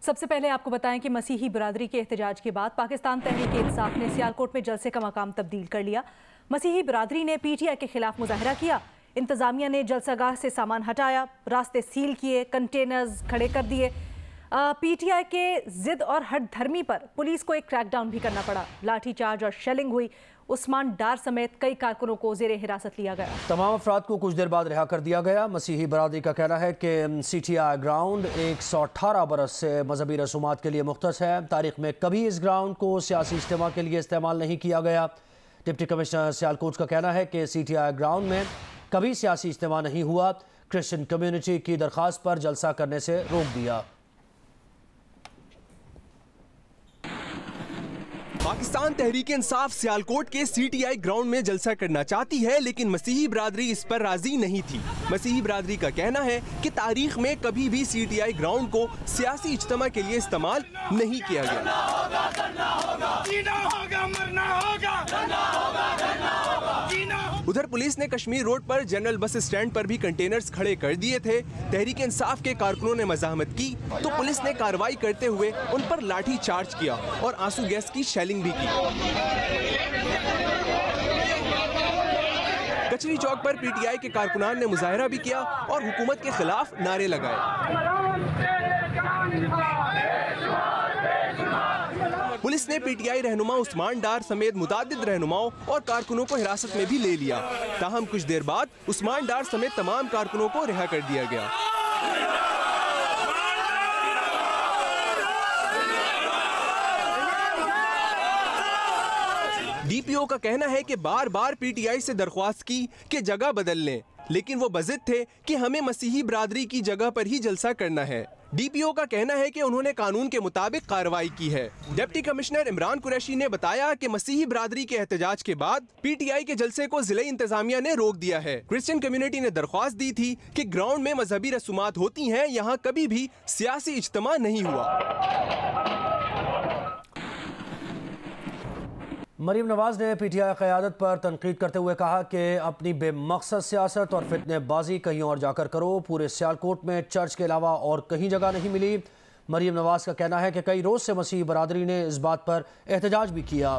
सबसे पहले आपको बताएं कि मसीही बिरादरी के एहतजाज के बाद पाकिस्तान तहरीक इंसाफ ने सियालकोट में जलसे का मकाम तब्दील कर लिया। मसीही बिरादरी ने PTI के खिलाफ मुजाहरा किया। इंतजामिया ने जलसागाह से सामान हटाया, रास्ते सील किए, कंटेनर्स खड़े कर दिए। PTI के जिद और हट धर्मी पर पुलिस को एक क्रैकडाउन भी करना पड़ा। लाठीचार्ज और शेलिंग हुई। उस्मान डार समेत कई कारकुनों को जेर हिरासत लिया गया। तमाम अफराद को कुछ देर बाद रिहा कर दिया गया। मसीही बरादरी का कहना है कि CTI ग्राउंड 118 बरस से मजहबी रसूमात के लिए मुख्तस है। तारीख में कभी इस ग्राउंड को सियासी इज्तिमा के लिए इस्तेमाल नहीं किया गया। डिप्टी कमिश्नर सियालकोट का कहना है कि CTI ग्राउंड में कभी सियासी इज्तिमा नहीं हुआ। क्रिश्चियन कम्युनिटी की दरख्वास्त पर जलसा करने से रोक दिया। पाकिस्तान तहरीक इंसाफ सियालकोट के CTI ग्राउंड में जलसा करना चाहती है, लेकिन मसीही बिरादरी इस पर राजी नहीं थी। मसीही बिरादरी का कहना है कि तारीख में कभी भी CTI ग्राउंड को सियासी इज्तिमा के लिए इस्तेमाल नहीं किया गया। उधर पुलिस ने कश्मीर रोड पर जनरल बस स्टैंड पर भी कंटेनर्स खड़े कर दिए थे। तहरीक इंसाफ के कारकुनों ने मज़ाहमत की तो पुलिस ने कार्रवाई करते हुए उन पर लाठी चार्ज किया और आंसू गैस की शेलिंग भी की। कचरी चौक पर PTI के कारकुनान ने मुजाहरा भी किया और हुकूमत के खिलाफ नारे लगाए। पुलिस ने PTI रहनुमा उस्मान डार समेत मुतादिद रहनुमाओं और कारकुनों को हिरासत में भी ले लिया। ताहम कुछ देर बाद उस्मान डार समेत तमाम कारकुनों को रिहा कर दिया गया। DPO का कहना है कि बार बार PTI से दरख्वास्त की कि जगह बदल लें, लेकिन वो बज़िद थे कि हमें मसीही बिरादरी की जगह पर ही जलसा करना है। DPO का कहना है कि उन्होंने कानून के मुताबिक कार्रवाई की है। डिप्टी कमिश्नर इमरान कुरैशी ने बताया कि मसीही बिरादरी के एहतजाज के बाद PTI के जलसे को जिले इंतजामिया ने रोक दिया है। क्रिश्चियन कम्युनिटी ने दरख्वास्त दी थी कि ग्राउंड में मजहबी रसूमात होती हैं, यहाँ कभी भी सियासी इज्तिमा नहीं हुआ। मरीम नवाज ने PTI क़यादत पर तनकीद करते हुए कहा कि अपनी बेमकसद सियासत और फितनेबाजी कहीं और जाकर करो। पूरे सियालकोट में चर्च के अलावा और कहीं जगह नहीं मिली। मरीम नवाज का कहना है कि कई रोज़ से मसीही बरादरी ने इस बात पर एहतजाज भी किया।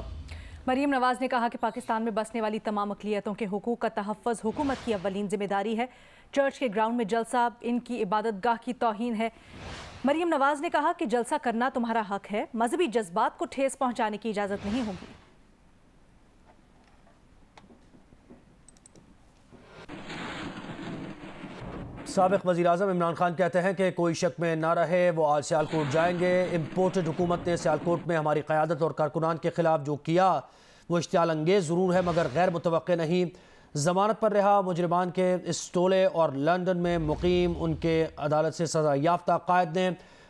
मरीम नवाज ने कहा कि पाकिस्तान में बसने वाली तमाम अक़लियतों के हुकूक का तहफ़्फ़ुज़ हुकूमत की अव्वलीन जिम्मेदारी है। चर्च के ग्राउंड में जलसा इनकी इबादतगाह की तौहीन है। मरीम नवाज ने कहा कि जलसा करना तुम्हारा हक है, मजहबी जज्बात को ठेस पहुँचाने की इजाज़त नहीं होगी। साबिक़ वज़ीर-ए-आज़म इमरान खान कहते हैं कि कोई शक में ना रहे, वो आज सियालकोट जाएंगे। इम्पोर्टेड हुकूमत ने सियालकोट में हमारी क़यादत और कारकुनान के खिलाफ जो किया वो इश्तियाल अंगेज़ ज़रूर है मगर गैर मुतवक्के नहीं। ज़मानत पर रहा मुजरिमान के इस टोले और लंदन में मुकीम उनके अदालत से सज़ा याफ्ता कायद ने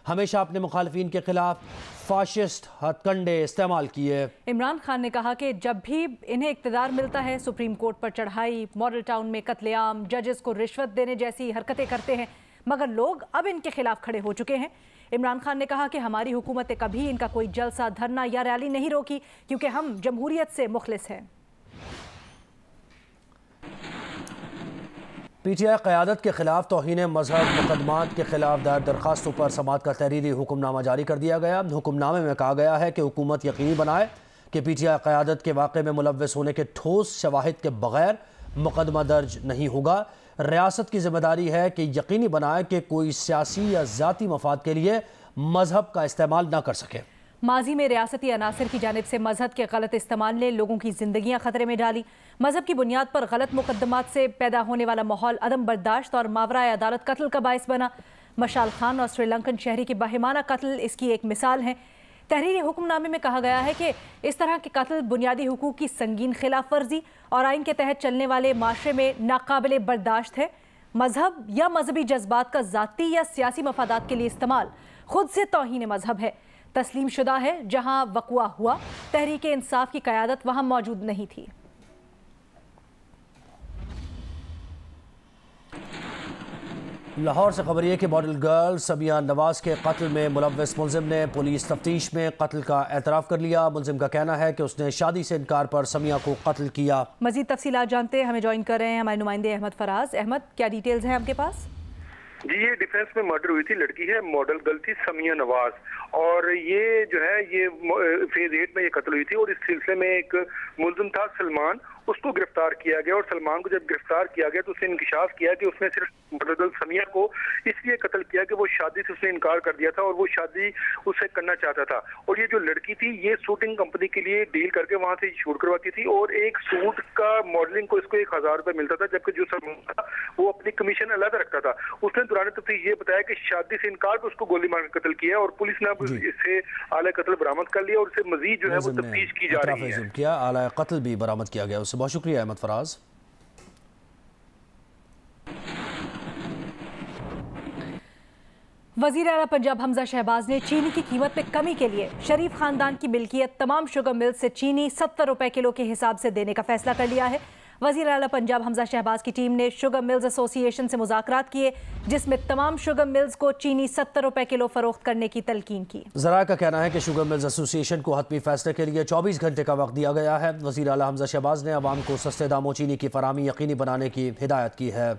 हमेशा अपने मुखालिफिन के खिलाफ फाशिस्ट हथकंडे इस्तेमाल किए। इमरान खान ने कहा कि जब भी इन्हें इक़्तिदार मिलता है सुप्रीम कोर्ट पर चढ़ाई, मॉडल टाउन में कत्लेआम, जजेस को रिश्वत देने जैसी हरकतें करते हैं, मगर लोग अब इनके खिलाफ खड़े हो चुके हैं। इमरान खान ने कहा कि हमारी हुकूमत कभी इनका कोई जलसा, धरना या रैली नहीं रोकी क्योंकि हम जमहूरियत से मुखलिस हैं। PTI क़यादत के खिलाफ तौहीन मजहब मुकदमात के खिलाफ दायर दरखास्तों पर समाअत का तहरीरी हुक्मनामा जारी कर दिया गया। हुक्मनामे में कहा गया है कि हुकूमत यकीनी बनाए कि PTI क़यादत के वाक़े में मुलव्वस होने के ठोस शवाहिद के बगैर मुकदमा दर्ज नहीं होगा। रियासत की जिम्मेदारी है कि यकीनी बनाए कि कोई सियासी या ज़ाती मफाद के लिए मजहब का इस्तेमाल न कर सके। माजी में रियासती अनासर की जानिब से मजहब के गलत इस्तेमाल ने लोगों की जिंदगियां खतरे में डाली। मजहब की बुनियाद पर गलत मुकदमात से पैदा होने वाला माहौल अदम बर्दाश्त और मावरा अदालत कत्ल का बायस बना। मशाल खान और श्रीलंकन शहरी की बाहिमाना कत्ल इसकी एक मिसाल है। तहरीरी हुक्मनामे में कहा गया है कि इस तरह के कत्ल बुनियादी हुकूक की संगीन खिलाफ वर्जी और आइन के तहत चलने वाले माशरे में नाकाबिले बर्दाश्त है। मजहब या मजहबी जज्बात का ज़ाती या सियासी मफादात के लिए इस्तेमाल खुद से तौहीन मजहब है, तस्लीम शुदा है। जहां वक़्वा हुआ तहरीक इंसाफ की क़यादत वहां मौजूद नहीं थी। लाहौर से खबर यह कि मॉडल गर्ल सबिया नवाज के कत्ल में मुलव्वस मुलजिम ने पुलिस तफ्तीश में कत्ल का एतराफ़ कर लिया। मुलजिम का कहना है कि उसने शादी से इनकार पर समिया को कत्ल किया। मज़ीद तफसीलात जानते हैं, हमें ज्वाइन कर रहे हैं हमारे नुमाइंदे अहमद फराज। अहमद, क्या डिटेल्स हैं आपके पास? जी, ये डिफेंस में मर्डर हुई थी। लड़की है, मॉडल गर्ल थी, समिया नवाज, और ये जो है ये फेज 8 में ये कत्ल हुई थी। और इस सिलसिले में एक मुलजिम था सलमान, उसको गिरफ्तार किया गया। और सलमान को जब गिरफ्तार किया गया तो उसने इंकशाफ किया कि उसने सिर्फ मॉडल गर्ल समिया को इसलिए कत्ल किया कि वो शादी से उसने इनकार कर दिया था और वो शादी उससे करना चाहता था। और ये जो लड़की थी ये शूटिंग कंपनी के लिए डील करके वहां से शूट करवाती थी, और एक सूट का मॉडलिंग को इसको 1000 रुपए मिलता था, जबकि जो सलमान था वो अपनी कमीशन अलग रखता था। उसने दौरान तफ्तीश ये बताया कि शादी से इनकार कर उसको गोली मार कत्ल किया, और पुलिस ने अब इससे आला कत्ल बरामद कर लिया और इसे मजीद जो है वो तफ्तीश की जा रही है। किया आला कत्ल भी बरामद किया गया। उससे बहुत शुक्रिया अहमद फराज। वजीर आला पंजाब हमजा शहबाज ने चीनी की कीमत में कमी के लिए शरीफ खानदान की मिल्कियत तमाम शुगर मिल्स से चीनी 70 रुपए किलो के हिसाब से देने का फैसला कर लिया है। वजीर आला पंजाब हमजा शहबाज की टीम ने शुगर मिल्स एसोसिएशन से मुज़ाकरात किए, जिसमें तमाम शुगर मिल्स को चीनी 70 रुपए किलो फरोख्त करने की तलकीन की। ज़राए का कहना है कि शुगर मिल्स एसोसिएशन को हतमी फैसले के लिए 24 घंटे का वक्त दिया गया है। वजीर आला हमजा शहबाज ने अवाम को सस्ते दामों चीनी की फराहमी यकीनी बनाने की हिदायत की है।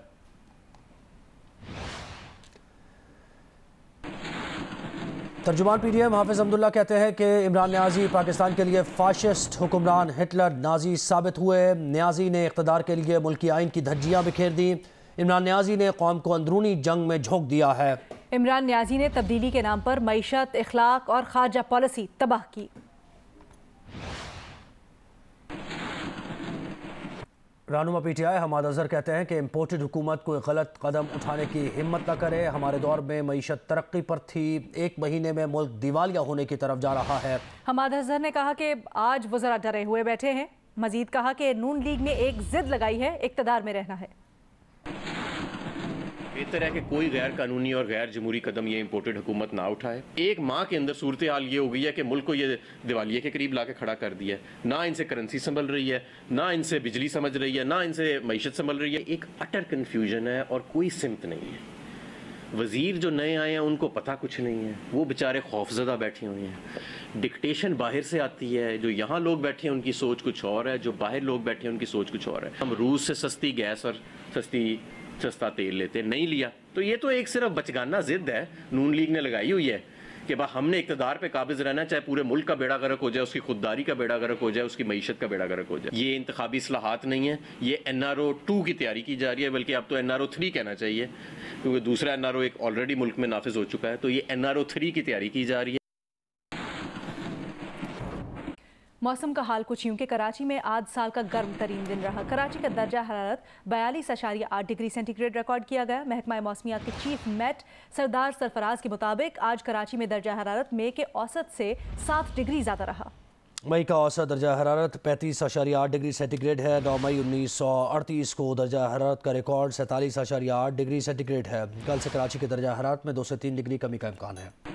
तर्जुमान पीडीएम हाफिज अब्दुल्ला कहते हैं कि इमरान न्याजी पाकिस्तान के लिए फाशिस्ट हुक्मरान हिटलर नाजी साबित हुए। न्याजी ने इक़्तिदार के लिए मुल्की आइन की धज्जियां बिखेर दी। इमरान न्याजी ने कौम को अंदरूनी जंग में झोंक दिया है। इमरान न्याजी ने तब्दीली के नाम पर मईशत, इखलाक और खारजा पॉलिसी तबाह की। रहनुमा पीटीआई हमाद अजहर कहते हैं कि इम्पोर्टेड हुकूमत कोई गलत कदम उठाने की हिम्मत न करे। हमारे दौर में मईशत तरक्की पर थी, 1 महीने में मुल्क दिवालिया होने की तरफ जा रहा है। हमाद अजहर ने कहा कि आज वो जरा डरे हुए बैठे हैं। मजीद कहा कि नून लीग ने एक जिद लगाई है, इक़्तिदार में रहना है। बेहतर है कि कोई गैर कानूनी और गैर जमहूरी कदम ये इम्पोर्टेड हुकूमत ना उठाए। एक माह के अंदर सूरत हाल ये हो गई है कि मुल्क को ये दिवालिये के करीब ला के खड़ा कर दिया है। ना इनसे करेंसी संभल रही है, ना इनसे बिजली समझ रही है, ना इनसे मईशत संभल रही है। एक अटर कन्फ्यूजन है और कोई सिमत नहीं है। वजीर जो नए आए हैं उनको पता कुछ नहीं है, वो बेचारे खौफजदा बैठे हुए हैं। डिक्टेशन बाहर से आती है, जो यहाँ लोग बैठे हैं उनकी सोच कुछ और है, जो बाहर लोग बैठे हैं उनकी सोच कुछ और है। हम रूस से सस्ती गैस और सस्ता तेल लेते, नहीं लिया। तो ये तो एक सिर्फ बचगाना जिद है नून लीग ने लगाई हुई है कि बा हमने इक़्तिदार पे काबिज रहना, चाहे पूरे मुल्क का बेड़ा गर्क हो जाए, उसकी खुददारी का बेड़ा गर्क हो जाए, उसकी मईशत का बेड़ा गर्क हो जाए। ये इंतखाबी इस्लाहात नहीं है, ये NRO 2 की तैयारी की जा रही है, बल्कि अब तो NRO 3 कहना चाहिए, क्योंकि दूसरा NRO एक ऑलरेडी मुल्क में नाफिज हो चुका है। तो ये NRO 3 की तैयारी की जा रही है। मौसम का हाल कुछ यूं कि कराची में आज साल का गर्म तरीन दिन रहा। कराची का दर्जा हरारत 42.8 डिग्री सेंटीग्रेड रिकॉर्ड किया गया। महकमा मौसमियात के चीफ मेट सरदार सरफराज के मुताबिक आज कराची में दर्जा हरारत मई के औसत से 7 डिग्री ज़्यादा रहा। मई का औसत दर्जा हरारत 35.8 डिग्री सेंटीग्रेड है। 9 मई 1938 को दर्जा हरारत का रिकॉर्ड 47.8 डिग्री सेंटीग्रेड है। कल से कराची के दर्जा हरारत में 2 से 3 डिग्री कमी का इम्कान है।